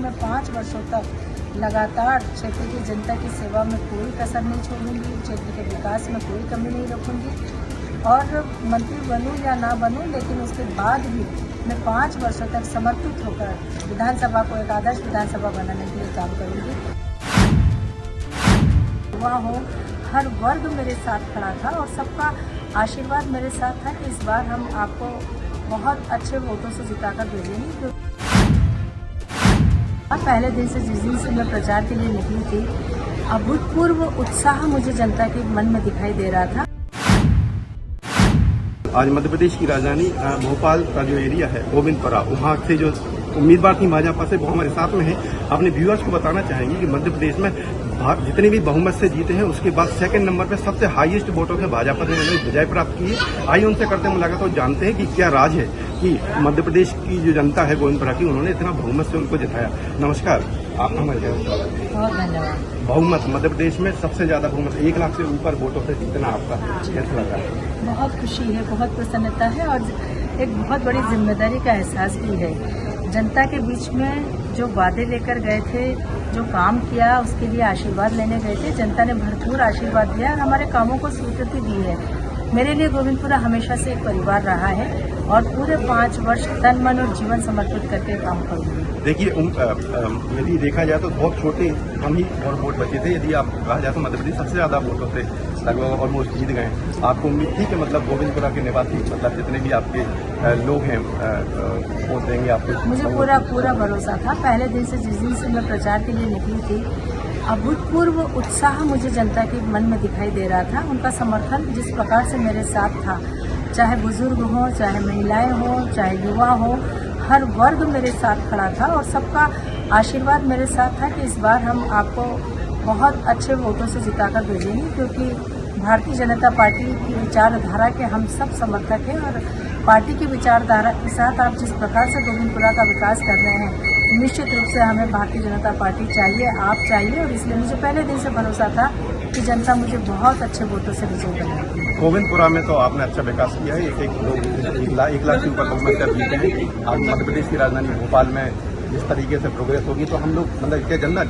मैं 5 वर्षों तक लगातार क्षेत्र की जनता की सेवा में कोई कसर नहीं छोड़ूंगी, क्षेत्र के विकास में कोई कमी नहीं रखूंगी। और मंत्री बनूं या ना बनूं, लेकिन उसके बाद भी मैं 5 वर्षों तक समर्पित होकर विधानसभा को एक आदर्श विधानसभा बनाने के लिए काम करूंगी। युवा हो, हर वर्ग मेरे साथ खड़ा था और सबका आशीर्वाद मेरे साथ था कि इस बार हम आपको बहुत अच्छे वोटों से जिताकर भेजेंगे। पहले दिन से जिस दिन से मैं प्रचार के लिए निकली थी, अभूतपूर्व उत्साह मुझे जनता के मन में दिखाई दे रहा था। आज मध्य प्रदेश की राजधानी भोपाल का जो एरिया है गोविंदपुरा, वहाँ से जो उम्मीदवार थी भाजपा से, वो हमारे साथ में है। अपने व्यूअर्स को बताना चाहेंगे कि मध्य प्रदेश में जितने भी बहुमत से जीते हैं, उसके बाद सेकंड नंबर पे सबसे हाईएस्ट वोटों से भाजपा ने विजय प्राप्त की है। आइए उनसे करते मुलाकात और जानते हैं कि क्या राज है कि मध्य प्रदेश की जो जनता है गोविंदपुरा की, उन्होंने इतना बहुमत से उनको जिताया। नमस्कार, आपका हमारे बहुत धन्यवाद। बहुमत मध्य प्रदेश में सबसे ज्यादा बहुमत 1 लाख से ऊपर वोटों से जीतना आपका कैसा लग रहा है? बहुत खुशी है, बहुत प्रसन्नता है और एक बहुत बड़ी जिम्मेदारी का एहसास भी है। जनता के बीच में जो वादे लेकर गए थे, जो काम किया, उसके लिए आशीर्वाद लेने गए थे। जनता ने भरपूर आशीर्वाद दिया और हमारे कामों को स्वीकृति दी है। मेरे लिए गोविंदपुरा हमेशा से एक परिवार रहा है और पूरे 5 वर्ष तन मन और जीवन समर्पित करके काम करूंगी। देखिए, यदि देखा जाए तो बहुत छोटे हम ही और वोट बचे थे। यदि आप कहा जाए तो मध्य प्रदेश सबसे ज्यादा वोटों से लगभग ऑलमोस्ट जीत गए। आपको उम्मीद थी कि मतलब गोविंदपुरा के निवासी, मतलब जितने भी आपके लोग हैं, वोट देंगे आपको? मुझे पूरा भरोसा था। पहले दिन से जिस दिन से मैं प्रचार के लिए निकली थी, अभूतपूर्व उत्साह मुझे जनता के मन में दिखाई दे रहा था। उनका समर्थन जिस प्रकार से मेरे साथ था, चाहे बुजुर्ग हो, चाहे महिलाएं हो, चाहे युवा हो, हर वर्ग मेरे साथ खड़ा था और सबका आशीर्वाद मेरे साथ था कि इस बार हम आपको बहुत अच्छे वोटों से जिताकर भेजेंगे, क्योंकि भारतीय जनता पार्टी की विचारधारा के हम सब समर्थक हैं और पार्टी की विचारधारा के साथ आप जिस प्रकार से गोविंदपुरा का विकास कर रहे हैं, निश्चित रूप से हमें भारतीय जनता पार्टी चाहिए, आप चाहिए। और इसलिए मुझे पहले दिन से भरोसा था कि जनता मुझे बहुत अच्छे वोटों से विजयी बनाएगी। गोविंदपुरा में तो आपने अच्छा विकास किया है। एक लाख से ऊपर बहुमत से जीते हैं। आज मध्य प्रदेश की राजधानी भोपाल में जिस तरीके से प्रोग्रेस होगी, तो हम लोग मतलब क्या जनता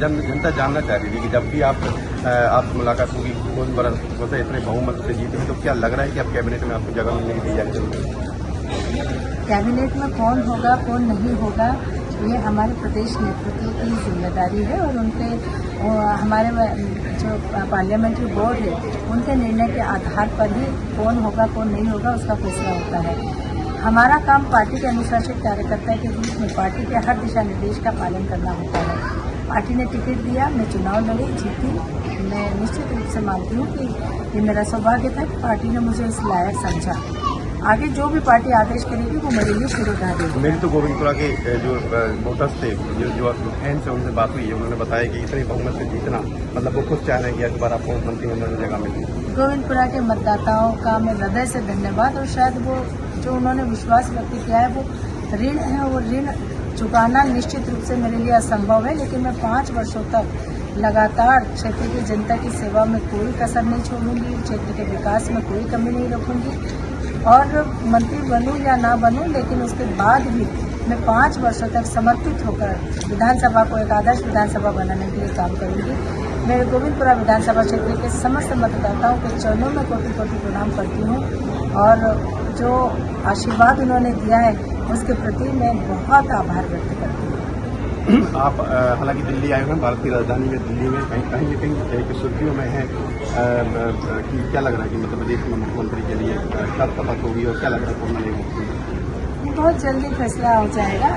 जानना चाह रही थी कि जब भी आपसे मुलाकात होगी गोविंदपुरा से इतने बहुमत से जीते हैं, तो क्या लग रहा है कि आप कैबिनेट में आपको जगह मिलने की तैयारी चल रही है? कैबिनेट में कौन होगा कौन नहीं होगा, ये हमारे प्रदेश नेतृत्व की जिम्मेदारी है और हमारे जो पार्लियामेंट्री बोर्ड है, उनके निर्णय के आधार पर ही कौन होगा कौन नहीं होगा उसका फैसला होता है। हमारा काम पार्टी के अनुशासित कार्यकर्ता के रूप में पार्टी के हर दिशा निर्देश का पालन करना होता है। पार्टी ने टिकट दिया, मैं चुनाव लड़ी, जीती। मैं निश्चित रूप से मानती हूँ कि ये मेरा सौभाग्य था कि पार्टी ने मुझे इस लायक समझा। आगे जो भी पार्टी आदेश करेगी वो मेरे लिए शिरोधार्य रहेगी। मेरी तो गोविंदपुरा के जो वोटर्स थे, जो फैंस से उनसे बात हुई है, उन्होंने बताया कि इतनी बहुमत से जीतना मतलब वो खुद चाह रहे हैं कि एक बार आपको मंत्रिमंडल में जगह मिली। गोविंदपुरा के मतदाताओं का मैं हृदय से धन्यवाद, और शायद वो जो उन्होंने विश्वास व्यक्त किया है वो ऋण है, वो ऋण चुकाना निश्चित रूप से मेरे लिए असंभव है। लेकिन मैं 5 वर्षों तक लगातार क्षेत्र की जनता की सेवा में कोई कसर नहीं छोड़ूंगी, क्षेत्र के विकास में कोई कमी नहीं रखूंगी। और मंत्री बनूं या ना बनूं, लेकिन उसके बाद भी मैं 5 वर्षों तक समर्पित होकर विधानसभा को एक आदर्श विधानसभा बनाने के लिए काम करूंगी। मैं गोविंदपुरा विधानसभा क्षेत्र के समस्त मतदाताओं के चरणों में कोटि कोटि प्रणाम करती हूँ और जो आशीर्वाद उन्होंने दिया है उसके प्रति मैं बहुत आभार व्यक्त करती हूँ। आप हालांकि दिल्ली आए हुए हैं, भारत की राजधानी में दिल्ली में कहीं न कहीं एक सुर्खियों में है कि क्या लग रहा है कि मध्य प्रदेश में मुख्यमंत्री के लिए कब शपथ होगी और क्या लग रहा है कौन बनेगा? बहुत जल्दी फैसला हो जाएगा।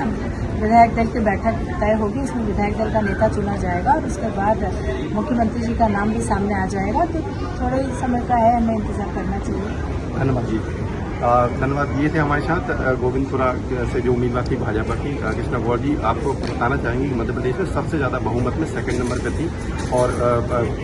विधायक दल की बैठक तय होगी, इसमें विधायक दल का नेता चुना जाएगा और उसके बाद मुख्यमंत्री जी का नाम भी सामने आ जाएगा। तो थोड़े ही समय का है, हमें इंतजार करना चाहिए। धन्यवाद जी। धन्यवाद। ये थे हमारे साथ गोविंदपुरा से जो उम्मीदवार थी भाजपा की कृष्णा गौर जी। आपको बताना चाहेंगे कि मध्य प्रदेश में सबसे ज़्यादा बहुमत में सेकंड नंबर पर थी और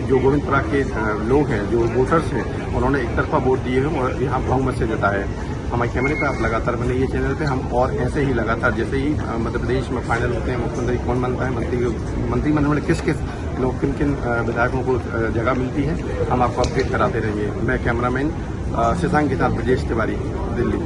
जो गोविंदपुरा के लोग हैं, जो वोटर्स हैं, उन्होंने एक तरफा वोट दिए हैं और यहाँ बहुमत से जिताया है। हमारे कैमरे पे आप लगातार बने ये चैनल पे, हम और ऐसे ही लगातार जैसे ही मध्य प्रदेश में फाइनल होते हैं, मुख्यमंत्री कौन बनता है, मंत्रिमंडल में किस किस लोग किन किन विधायकों को जगह मिलती है, हम आपको अपडेट कराते रहेंगे। मैं कैमरामैन शशांक के साथ ब्रजेश तिवारी, दिल्ली।